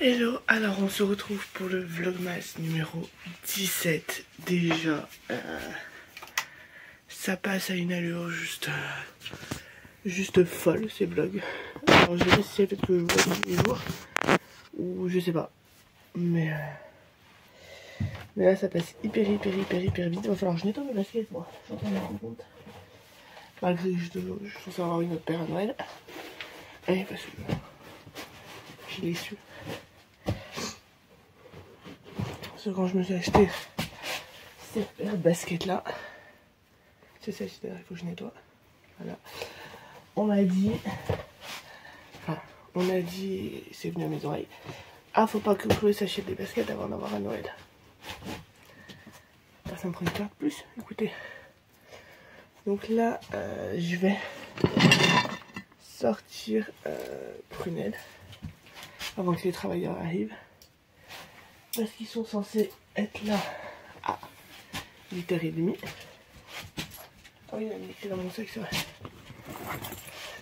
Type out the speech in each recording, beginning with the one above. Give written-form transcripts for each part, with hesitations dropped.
Hello, alors on se retrouve pour le vlogmas numéro 17. Déjà, ça passe à une allure juste folle ces vlogs. Alors je sais pas si c'est peut-être que je vois tous les jours ou je sais pas. Mais là ça passe hyper vite. Il va falloir que je nettoie mes baskets moi. Je suis en train de me rendre compte. Malgré que je suis censé avoir une autre paire à Noël. Et parce que je l'ai su. Quand je me suis acheté cette paire de baskets là, c'est celle-ci d'ailleurs, il faut que je nettoie. Voilà. On m'a dit, c'est venu à mes oreilles, ah faut pas que Chloé s'achète des baskets avant d'avoir un Noël. Ça me prend une carte plus, écoutez. Donc là, je vais sortir Prunelle avant que les travailleurs arrivent. Parce qu'ils sont censés être là à 8h30. Ah oui, il a mis écrit dans mon sac, c'est vrai.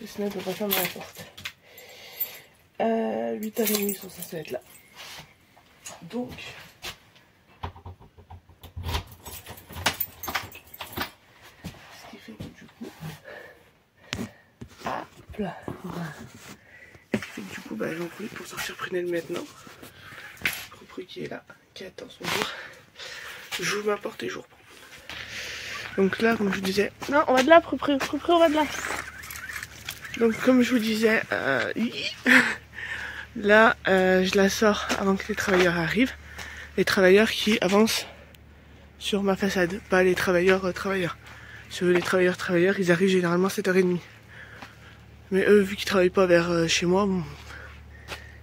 Sinon, il ne peut pas fermer la porte. 8h30, ils sont censés être là. Donc, ce qui fait que du coup, hop là, ce qui fait que du coup, j'en profite pour sortir Prunelle maintenant. Qui est là, qui attend son tour. J'ouvre ma porte et je reprends. Donc là, comme je vous disais, non, on va de là, on va de là. Donc comme je vous disais, là, je la sors avant que les travailleurs arrivent. Les travailleurs qui avancent sur ma façade, pas les travailleurs. Sur les travailleurs, ils arrivent généralement à 7h30. Mais eux, vu qu'ils travaillent pas vers chez moi, bon,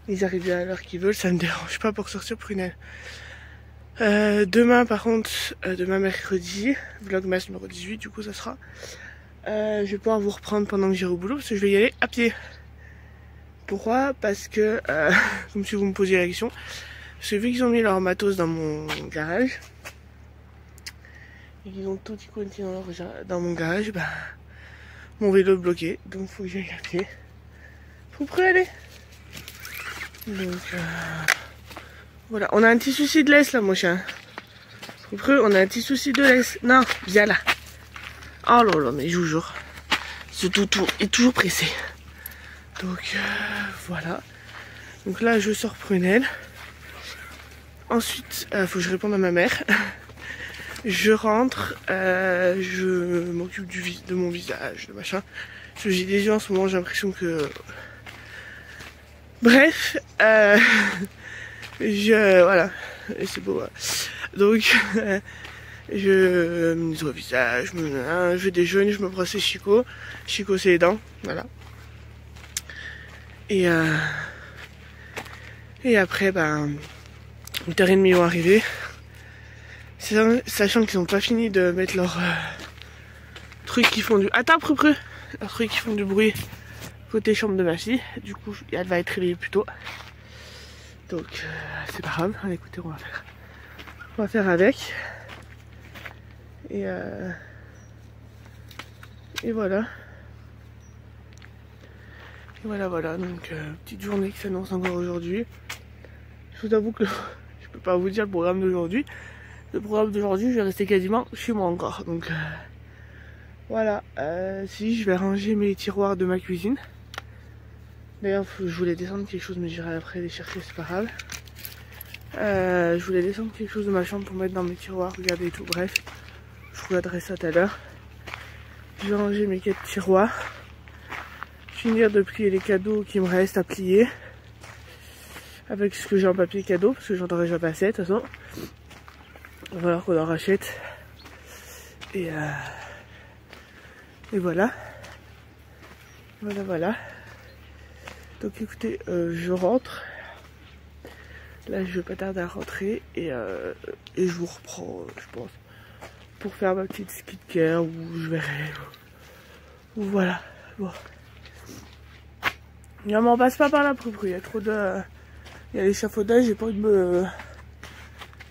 ils arrivent à l'heure qu'ils veulent, ça me dérange pas pour sortir Prunelle. Demain par contre, demain mercredi, vlogmas numéro 18 du coup ça sera. Je vais pouvoir vous reprendre pendant que j'irai au boulot parce que je vais y aller à pied. Pourquoi? Parce que, comme si vous me posiez la question, parce que vu qu'ils ont mis leur matos dans mon garage, et qu'ils ont tout connu dans mon garage, mon vélo est bloqué, donc faut que j'aille à pied. Faut aller. Donc voilà, on a un petit souci de laisse là mon chien. On a un petit souci de laisse. Non, viens là. Oh là là, mais je vous jure. Ce toutou est toujours pressé. Donc voilà. Donc là je sors Prunelle. Ensuite, faut que je réponde à ma mère. Je rentre, je m'occupe de mon visage, de machin. Parce que j'ai des yeux en ce moment, j'ai l'impression que... Bref, voilà, c'est beau. Voilà. Donc, je me nettoie au visage, je déjeune, je me brosse les chicots. Chicots, c'est les dents, voilà. Et après, 8h30 vont arriver. Sachant qu'ils n'ont pas fini de mettre leurs trucs qui font du... Attends, leurs trucs qui font du bruit côté chambre de ma fille. Du coup, elle va être réveillée plus tôt. Donc, c'est pas grave. Allez, écoutez, on va faire avec. Et voilà. Et voilà. Donc, petite journée qui s'annonce encore aujourd'hui. Je vous avoue que je peux pas vous dire le programme d'aujourd'hui. Le programme d'aujourd'hui, je vais rester quasiment chez moi encore. Donc, voilà. Si, je vais ranger mes tiroirs de ma cuisine. D'ailleurs, je voulais descendre quelque chose, mais j'irai après les chercher, c'est pas grave. Je voulais descendre quelque chose de ma chambre pour mettre dans mes tiroirs, regarder et tout. Bref, je regarderai ça tout à l'heure. Je vais ranger mes 4 tiroirs. Finir de plier les cadeaux qui me restent à plier. Avec ce que j'ai en papier cadeau, parce que j'en aurai jamais assez de toute façon. Il va falloir qu'on en rachète. Et voilà. Voilà. Donc écoutez, je rentre. Là je vais pas tarder à rentrer et je vous reprends, je pense, pour faire ma petite skincare ou je verrai. Ou voilà. Bon. Ne m'en passe pas par là, il y a trop de... Il y a l'échafaudage, j'ai pas envie de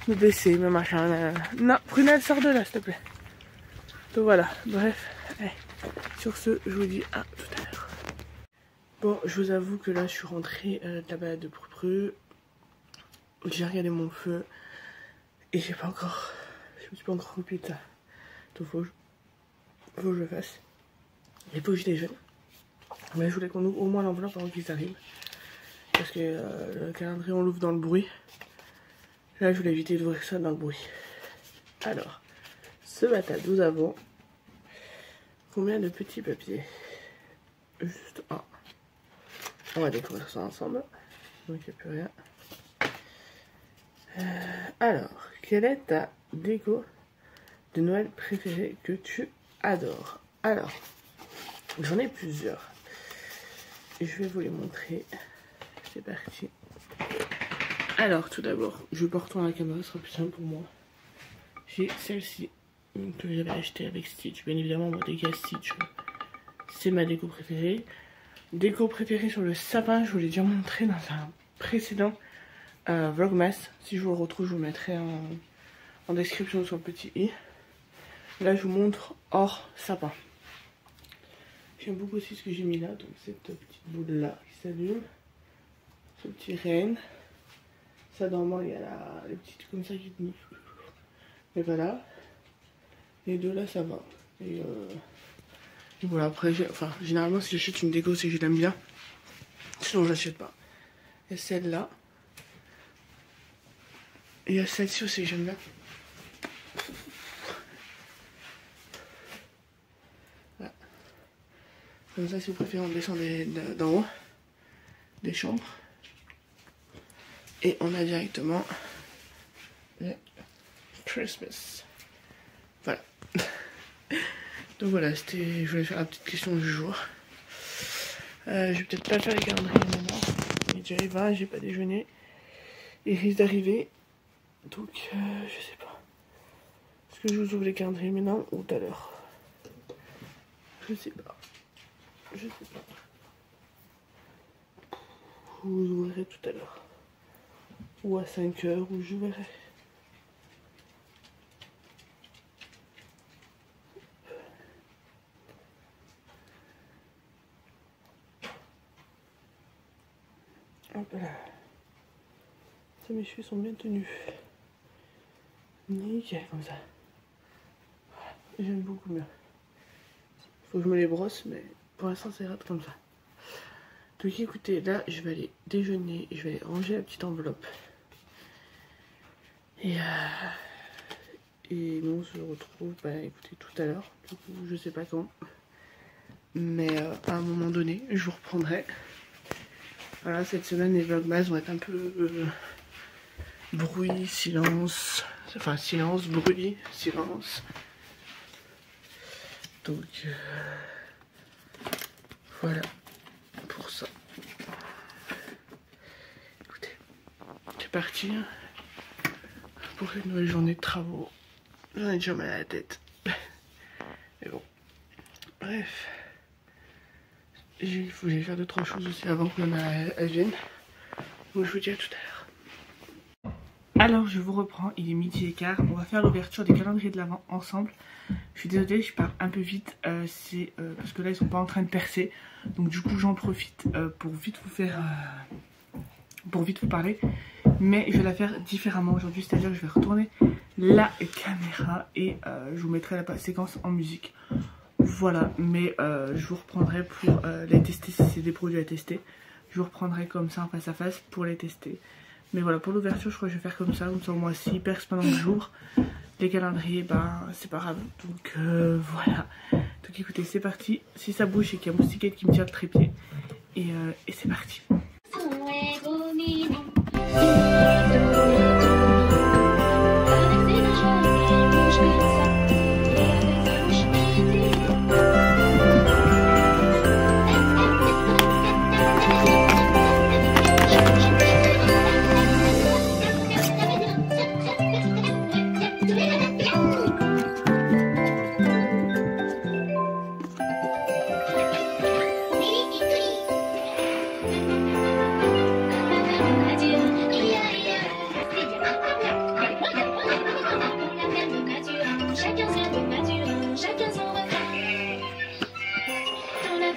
me baisser, mais machin. Non, Prunelle, sors de là s'il te plaît. Donc voilà, bref. Allez. Sur ce, je vous dis à tout à l'heure. Bon, je vous avoue que là, je suis rentrée de la balade de Prupru. j'ai regardé mon feu et je me suis pas encore coupé de ça. Donc faut que je le fasse. Il faut que je déjeune. Mais je voulais qu'on ouvre au moins l'enveloppe avant qu'ils arrivent. Parce que le calendrier on l'ouvre dans le bruit. Là je voulais éviter d'ouvrir ça dans le bruit. Alors, ce matin nous avons combien de petits papiers? Juste un. On va découvrir ça ensemble. Donc il n'y a plus rien. Alors, quelle est ta déco de Noël préférée que tu adores? Alors, j'en ai plusieurs. Je vais vous les montrer. C'est parti. Alors, tout d'abord, je vais pas retourner la caméra, ce sera plus simple pour moi. J'ai celle-ci que j'avais achetée avec Stitch. Bien évidemment, moi, dès qu'il y a Stitch, c'est ma déco préférée. Déco préférée sur le sapin, je vous l'ai déjà montré dans un précédent Vlogmas. Si je vous le retrouve, je vous mettrai en description sur le petit i. Là, je vous montre hors sapin. J'aime beaucoup aussi ce que j'ai mis là. Donc, cette petite boule là qui s'allume. Ce petit renne. Ça, normalement, il y a les petites comme ça qui tenent. Et voilà. Les deux là, ça va. Et voilà, après, généralement, si j'achète une déco, c'est que je l'aime bien. Sinon, je l'achète pas. Et celle-là. Et il y a celle-ci aussi que j'aime bien. Voilà. Comme ça, si vous préférez, on descend d'en haut des chambres. Et on a directement le Christmas. Voilà. Donc voilà, je voulais faire la petite question du jour. Je vais peut-être pas faire les calendriers maintenant. Il est déjà 20, j'ai pas déjeuné. Il risque d'arriver. Donc, je sais pas. Est-ce que je vous ouvre les calendriers maintenant ou tout à l'heure? Je sais pas. Je sais pas. Je vous ouvrirai tout à l'heure. Ou à 5 h, ou je verrai. Hop là. Ça, mes cheveux sont bien tenus. Nickel, comme ça. Voilà. J'aime beaucoup mieux. Faut que je me les brosse, mais pour l'instant, ça ira comme ça. Donc écoutez, là, je vais aller déjeuner. Je vais aller ranger la petite enveloppe. Et on se retrouve, bah écoutez, tout à l'heure. Du coup, je sais pas quand. Mais à un moment donné, je vous reprendrai. Voilà, cette semaine, les vlogmas vont être un peu bruit, silence. Enfin, silence, bruit, silence. Donc, voilà pour ça. Écoutez, c'est parti pour une nouvelle journée de travaux. J'en ai déjà mal à la tête. Mais bon, bref. Il faut que j'aille faire 2-3 choses aussi avant que ma mère vienne. Donc je vous dis à tout à l'heure. Alors je vous reprends, il est 12h15. On va faire l'ouverture des calendriers de l'Avent ensemble. Je suis désolée, je pars un peu vite. C'est parce que là ils sont pas en train de percer. Donc du coup j'en profite pour vite vous faire... pour vite vous parler. Mais je vais la faire différemment aujourd'hui. C'est-à-dire que je vais retourner la caméra et je vous mettrai la séquence en musique. Voilà, mais je vous reprendrai pour les tester si c'est des produits à tester. Je vous reprendrai comme ça en face à face pour les tester. Mais voilà, pour l'ouverture, je crois que je vais faire comme ça au moins s'ils percent pendant le jour. Les calendriers, ben c'est pas grave. Donc voilà. Donc écoutez, c'est parti. Si ça bouge, c'est qu'il y a mon stickette qui me tire le trépied. Et c'est parti.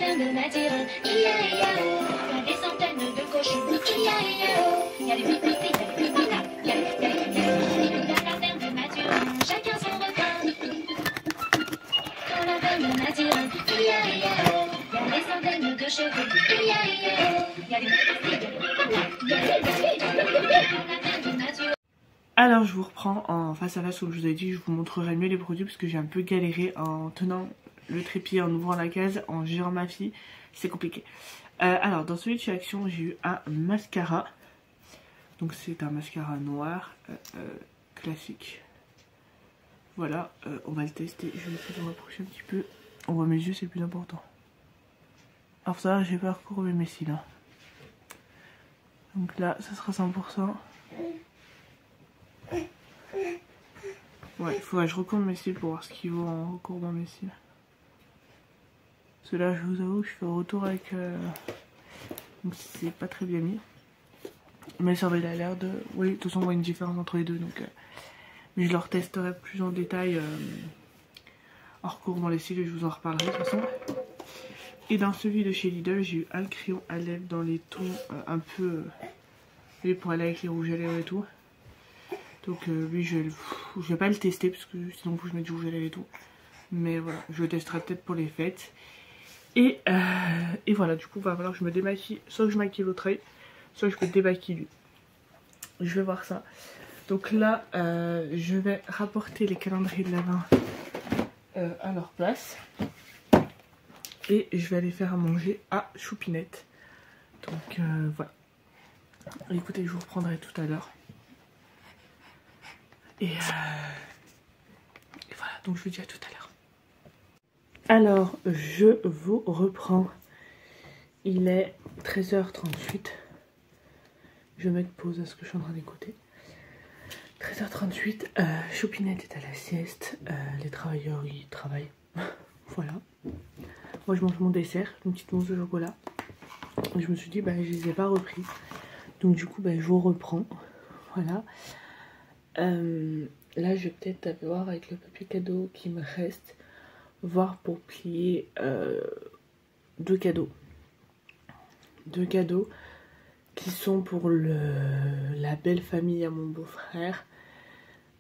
lanterne de naturel, I-A-I-A-O. Il y a des centaines de cochons, I-A-I-A-O. Il y a les pipis, il y a les pipita, il y a la lanterne de naturel, chacun son refrain. Dans la lanterne de naturel, I-A-I-A-O. Il y a des centaines de cheveux, I-A-I-A-O. Il y a les pipis, il y a les pipita, il y a la lanterne de naturel. Alors je vous reprends en face à face, comme je vous ai dit, je vous montrerai mieux les produits parce que j'ai un peu galéré en tenant le trépied, en ouvrant la case, en gérant ma fille, c'est compliqué. Alors dans celui de chez Action, j'ai eu un mascara, donc c'est un mascara noir classique. Voilà, on va le tester, je vais essayer de m'approcher un petit peu, on voit mes yeux, c'est le plus important. Alors ça, j'ai parcouru mes cils, hein. Donc là, ça sera 100%. Ouais, il faudrait que je recourbe mes cils pour voir ce qu'il vaut en recourbant mes cils. Parce que là, je vous avoue que je fais un retour avec... Donc c'est pas très bien mis. Mais ça avait l'air de... Oui, de toute façon, on voit une différence entre les deux. Donc, mais je le retesterai plus en détail en recourbant les cils et je vous en reparlerai de toute façon. Et dans celui de chez Lidl, j'ai eu un crayon à lèvres dans les tons un peu... pour aller avec les rouges à lèvres et tout. Donc lui je vais pas le tester parce que sinon faut que je mette du rouge à lèvres et tout. Mais voilà, je le testerai peut-être pour les fêtes. Et voilà, du coup va falloir que je me démaquille. Soit que je maquille l'autre œil, soit que je me démaquille lui. Je vais voir ça. Donc là je vais rapporter les calendriers de l'Avent à leur place. Et je vais aller faire à manger à Choupinette. Donc voilà. Écoutez, je vous reprendrai tout à l'heure. Et voilà, donc je vous dis à tout à l'heure. Alors, je vous reprends. Il est 13h38. Je vais mettre pause à ce que je suis en train d'écouter. 13h38, Choupinette est à la sieste. Les travailleurs, ils travaillent. Voilà. Moi, je mange mon dessert, une petite mousse de chocolat. Et je me suis dit, bah, je les ai pas repris. Donc du coup, bah, je vous reprends. Voilà. Là, je vais peut-être voir avec le papier cadeau qui me reste. Voir pour plier deux cadeaux. Deux cadeaux qui sont pour la belle famille à mon beau-frère.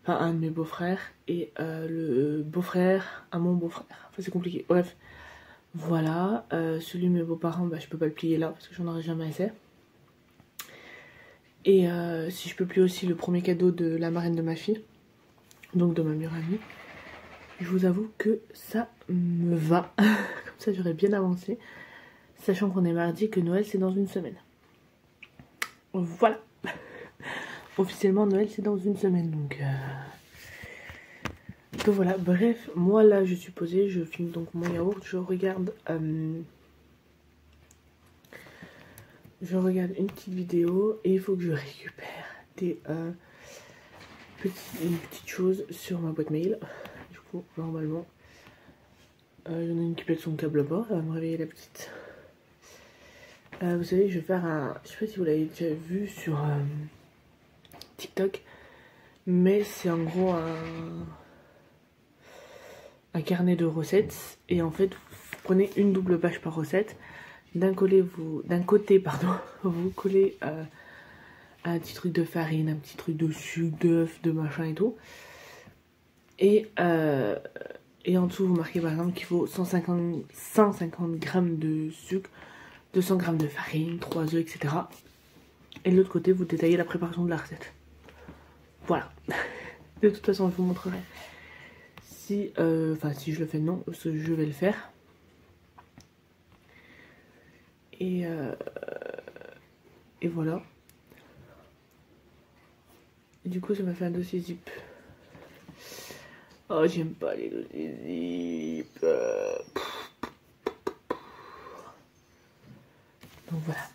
Enfin, un de mes beaux-frères. Et le beau-frère à mon beau-frère. Enfin, c'est compliqué. Bref. Voilà. Celui de mes beaux-parents, bah, je peux pas le plier là parce que j'en aurai jamais assez. Et si je peux plier aussi le premier cadeau de la marraine de ma fille, donc de ma meilleure amie, je vous avoue que ça me va. Comme ça j'aurais bien avancé, sachant qu'on est mardi et que Noël c'est dans une semaine. Voilà. Officiellement Noël c'est dans une semaine, donc voilà. Bref, moi là je suis posée, je filme donc mon yaourt, je regarde une petite vidéo et il faut que je récupère une petite chose sur ma boîte mail. Du coup, normalement, j'en ai une qui pète son câble à bord, elle va me réveiller la petite. Vous savez, je vais faire un... Je sais pas si vous l'avez déjà vu sur TikTok, mais c'est en gros un carnet de recettes. Et en fait, vous prenez une double page par recette. D'un côté, vous collez un petit truc de farine, un petit truc de sucre, d'œuf, de machin et tout. Et en dessous, vous marquez par exemple qu'il faut 150 grammes de sucre, 200 grammes de farine, 3 œufs, etc. Et de l'autre côté, vous détaillez la préparation de la recette. Voilà. De toute façon, je vous montrerai si je le fais, non, parce que je vais le faire. Et voilà. Et du coup, ça m'a fait un dossier zip. Oh, j'aime pas les dossiers zip. Donc voilà.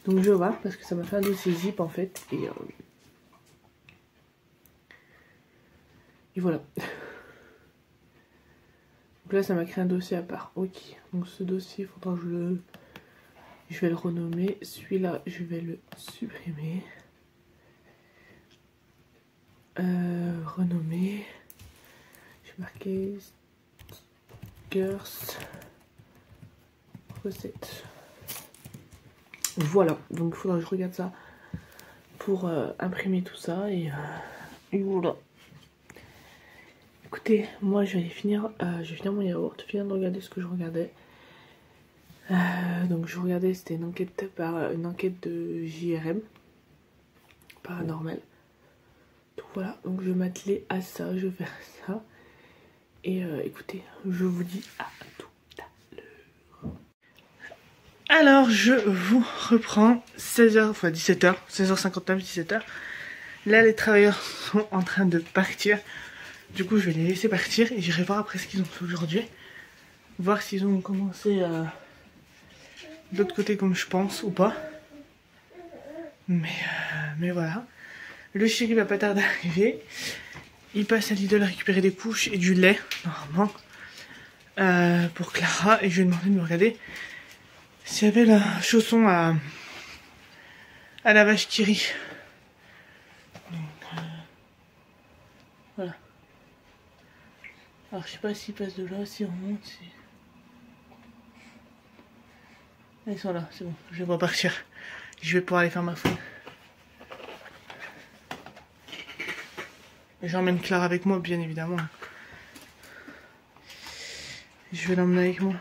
Donc je vois, parce que ça m'a fait un dossier zip en fait. Et voilà. Donc là, ça m'a créé un dossier à part. Ok. Donc ce dossier, il faudra que je vais le renommer. Celui-là, je vais le supprimer. Renommer. Je vais marquer stickers recette. Voilà, donc il faudra que je regarde ça pour imprimer tout ça et voilà. Écoutez, moi je vais finir mon yaourt, finir de regarder ce que je regardais. Donc je regardais, c'était une enquête de JRM paranormal. Donc voilà, donc je vais m'atteler à ça, je vais faire ça. Et écoutez, je vous dis à tout à l'heure. Alors je vous reprends 16h, enfin 17h, 16h59, 17h. Là les travailleurs sont en train de partir. Du coup je vais les laisser partir et j'irai voir après ce qu'ils ont fait aujourd'hui. Voir s'ils ont commencé de l'autre côté comme je pense ou pas. Mais voilà. Le chéri va pas tarder à arriver. Il passe à Lidl récupérer des couches et du lait, normalement, pour Clara. Et je lui ai demandé de me regarder s'il y avait le chausson à la vache qui rit. Donc, voilà. Alors je sais pas s'ils passent de là, s'ils remontent, si... Ils sont là, c'est bon, je vais repartir. Je vais pouvoir aller faire ma fouille. J'emmène Clara avec moi, bien évidemment. Je vais l'emmener avec moi.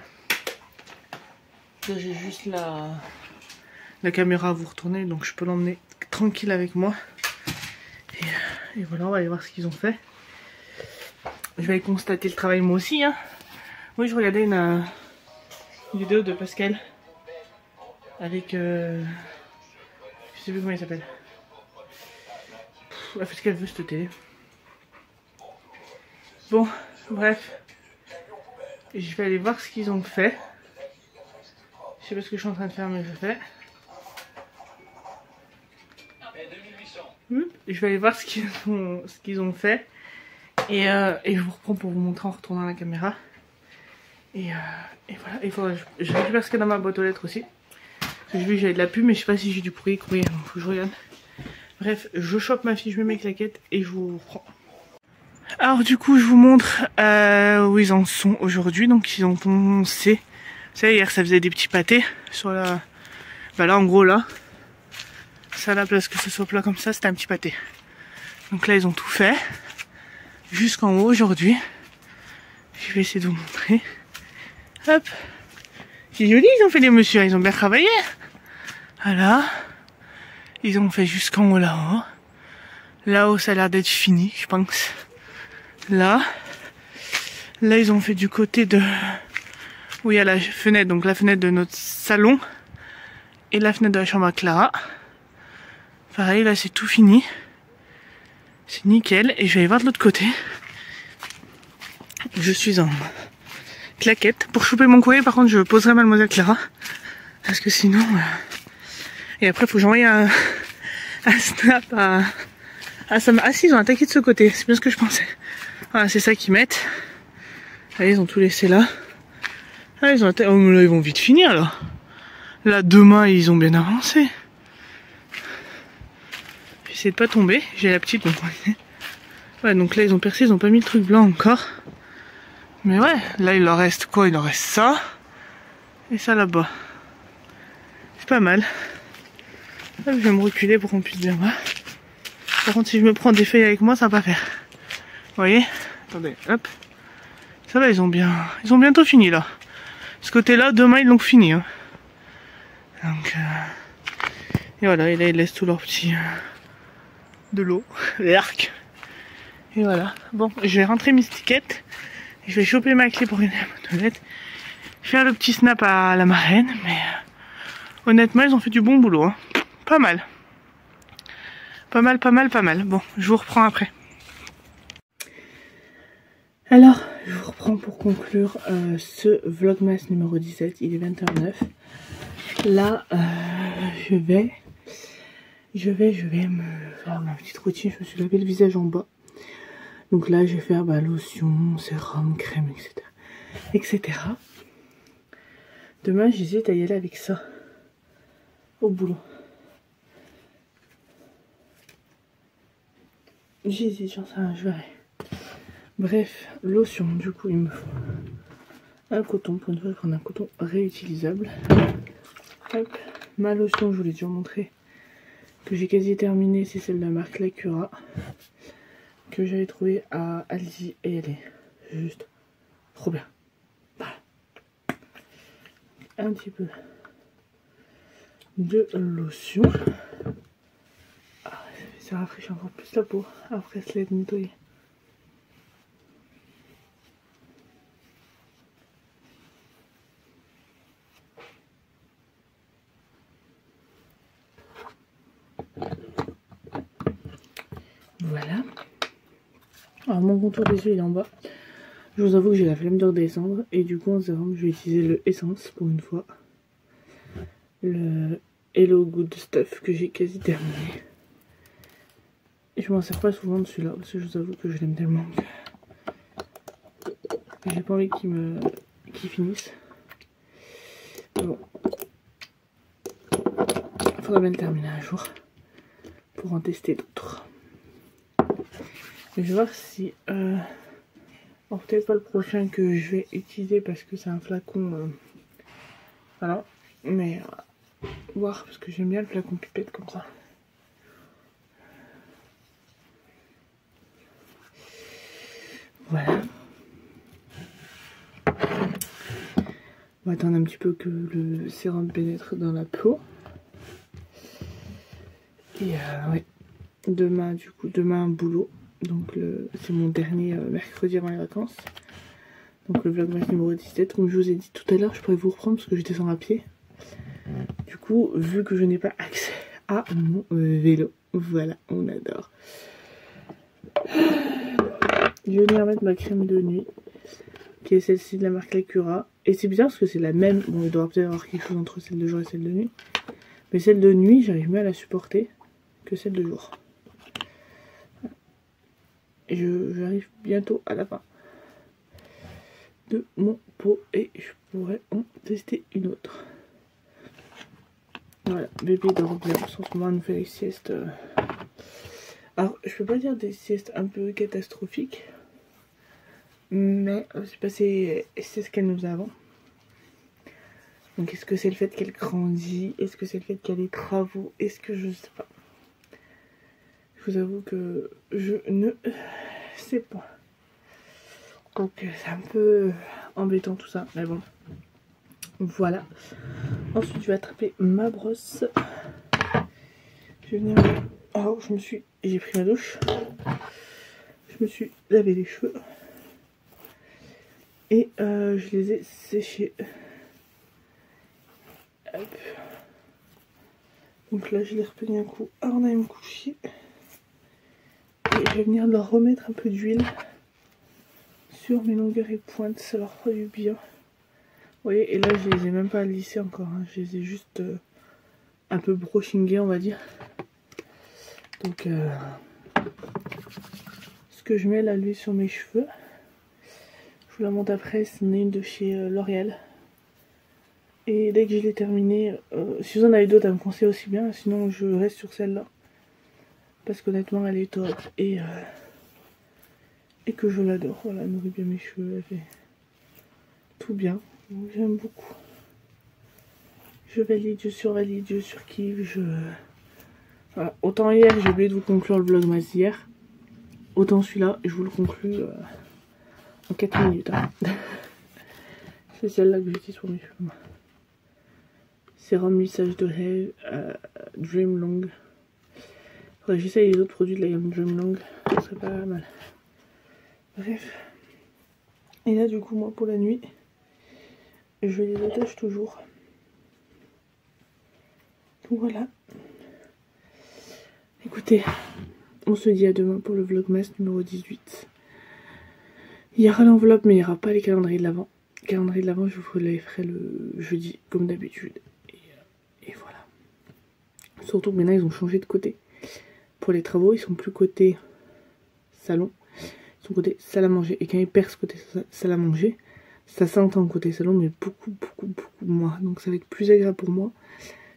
Là, j'ai juste la caméra à vous retourner, donc je peux l'emmener tranquille avec moi. Et voilà, on va aller voir ce qu'ils ont fait. Je vais aller constater le travail moi aussi. Hein. Oui, je regardais une vidéo de Pascal avec... je sais plus comment il s'appelle. Elle fait ce qu'elle veut, cette télé. Bon, bref. Je vais aller voir ce qu'ils ont fait. Je sais pas ce que je suis en train de faire, mais je fais. Je vais aller voir ce qu'ils ont fait. Et je vous reprends pour vous montrer en retournant la caméra. Et voilà. Il faudra que je récupère ce qu'il y a dans ma boîte aux lettres aussi. J'ai vu que j'avais de la pub, mais je sais pas si j'ai du courrier, donc faut que je regarde. Bref, je chope ma fille, je mets mes claquettes et je vous reprends. Alors du coup je vous montre où ils en sont aujourd'hui. Donc ils ont poncé. Vous savez, hier ça faisait des petits pâtés sur la... Bah là en gros là, ça à la place que ce soit plat comme ça, c'était un petit pâté. Donc là ils ont tout fait. Jusqu'en haut aujourd'hui. Je vais essayer de vous montrer. Hop. C'est joli, ils ont fait les messieurs, ils ont bien travaillé. Voilà. Ils ont fait jusqu'en haut là-haut. Là-haut ça a l'air d'être fini, je pense. Là ils ont fait du côté de où il y a la fenêtre, donc la fenêtre de notre salon et la fenêtre de la chambre à Clara. Pareil, là c'est tout fini, c'est nickel. Et je vais aller voir de l'autre côté. Je suis en claquette pour choper mon courrier. Par contre je poserai mademoiselle Clara parce que sinon et après faut que j'envoie un snap à ça. Ah si, ils ont attaqué de ce côté, c'est bien ce que je pensais. Voilà, c'est ça qu'ils mettent. Allez, ils ont tout laissé là. Ah, ils ont attaqué. Oh, mais là, ils vont vite finir là. Là, demain, ils ont bien avancé. J'essaie de pas tomber. J'ai la petite, donc ouais, donc là, ils ont percé, ils ont pas mis le truc blanc encore. Mais ouais, là, il leur reste quoi? Il leur reste ça. Et ça là-bas. C'est pas mal. Là, je vais me reculer pour qu'on puisse bien voir. Par contre, si je me prends des feuilles avec moi, ça va pas faire. Vous voyez? Attendez, hop. Ça va, ils ont bientôt fini là. Ce côté-là, demain ils l'ont fini. Hein. Donc, et voilà, et là ils laissent tout leur petit de l'eau, l'arc. Et voilà. Bon, je vais rentrer mes tickets. Je vais choper ma clé pour aller à ma toilette. Faire le petit snap à la marraine, mais honnêtement, ils ont fait du bon boulot. Hein. Pas mal. Pas mal. Bon, je vous reprends après. Alors, je vous reprends pour conclure ce vlogmas numéro 17, il est 20h09. Là, je vais me faire ma petite routine, je me suis lavé le visage en bas. Donc là, je vais faire lotion, sérum, crème, etc. Demain, j'hésite à y aller avec ça, au boulot. J'hésite, j'en sais rien, je verrai. Bref, lotion, du coup il me faut un coton, pour une fois je prends un coton réutilisable. Hop, ma lotion, je vous l'ai déjà montré, que j'ai quasi terminée, c'est celle de la marque Lacura, que j'avais trouvée à Aldi, et elle est juste trop bien. Voilà. Un petit peu de lotion. Ah, ça rafraîchit encore plus la peau après se l'être nettoyée. Voilà. Alors mon contour des yeux il est en bas. Je vous avoue que j'ai la flemme de redescendre et du coup en sérum je vais utiliser le Essence pour une fois. Le Hello Good Stuff que j'ai quasi terminé. Et je m'en sers pas souvent de celui-là parce que je vous avoue que je l'aime tellement que j'ai pas envie qu'il finisse. Mais bon. Faudra bien le terminer un jour pour en tester d'autres. Je vais voir si... alors peut-être pas le prochain que je vais utiliser parce que c'est un flacon... voilà. Mais... voir parce que j'aime bien le flacon pipette comme ça. Voilà. On va attendre un petit peu que le sérum pénètre dans la peau. Et ouais. Demain, du coup, demain boulot. Donc c'est mon dernier mercredi avant les vacances. Donc le vlogmas numéro 17. Comme je vous ai dit tout à l'heure, je pourrais vous reprendre parce que je descends à pied. Du coup, vu que je n'ai pas accès à mon vélo, voilà, on adore. Je vais venir mettre ma crème de nuit, qui est celle-ci de la marque Lacura. Et c'est bizarre parce que c'est la même. Bon, il doit peut-être y avoir quelque chose entre celle de jour et celle de nuit. Mais celle de nuit, j'arrive mieux à la supporter que celle de jour. Et j'arrive bientôt à la fin de mon pot et je pourrais en tester une autre. Voilà, bébé dort bien. En ce moment, elle nous fait des siestes. Alors, je peux pas dire des siestes un peu catastrophiques, mais c'est ce qu'elle nous a avant. Donc, est-ce que c'est le fait qu'elle grandit? Est-ce que c'est le fait qu'il y a des travaux? Est-ce que je sais pas? Je vous avoue que je ne sais pas. Donc, c'est un peu embêtant tout ça, mais bon. Voilà. Ensuite, je vais attraper ma brosse. Je vais venir... Alors, j'ai pris ma douche. Je me suis lavé les cheveux. Et je les ai séchés. Hop. Donc là, je les repeigne un coup avant d'aller me coucher. Et je vais venir leur remettre un peu d'huile sur mes longueurs et pointes. Ça leur fera du bien. Vous voyez, et là, je les ai même pas lissés encore. Hein. Je les ai juste un peu brushingés, on va dire. Donc, ce que je mets là, l'huile sur mes cheveux, je vous la montre après. C'est une de chez L'Oréal. Et dès que je l'ai terminée, si vous en avez d'autres à me conseiller aussi bien, sinon je reste sur celle-là. Parce qu'honnêtement, elle est top. Et que je l'adore. Voilà, elle nourrit bien mes cheveux. Elle fait tout bien. J'aime beaucoup. Je valide, je survalide, je surkiffe. Voilà. Autant hier, j'ai oublié de vous conclure le vlogmas d'hier. Autant celui-là, je vous le conclue en 4 minutes. Hein. C'est celle-là que j'utilise pour mes cheveux. Sérum lissage de rêve, Dream Long. J'essaye les autres produits de la gamme Dream Long, ça serait pas mal. Bref. Et là, du coup, moi, pour la nuit, je les attache toujours. Donc voilà. Écoutez, on se dit à demain pour le vlogmas numéro 18. Il y aura l'enveloppe, mais il n'y aura pas les calendriers de l'avant. Les calendriers de l'avant, je vous les ferai le jeudi, comme d'habitude. Et voilà. Surtout que maintenant, ils ont changé de côté. Pour les travaux, ils sont plus côté salon. Ils sont côté salle à manger. Et quand ils percent côté salle à manger, ça s'entend côté salon, mais beaucoup moins. Donc ça va être plus agréable pour moi.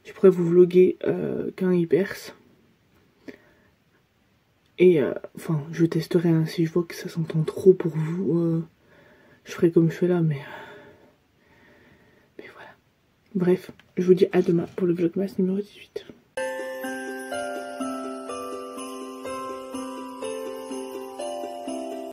Je pourrais vous vlogger quand ils percent. Et enfin, je testerai. Hein, si je vois que ça s'entend trop pour vous, je ferai comme je fais là. Mais Bref, je vous dis à demain pour le vlogmas numéro 18.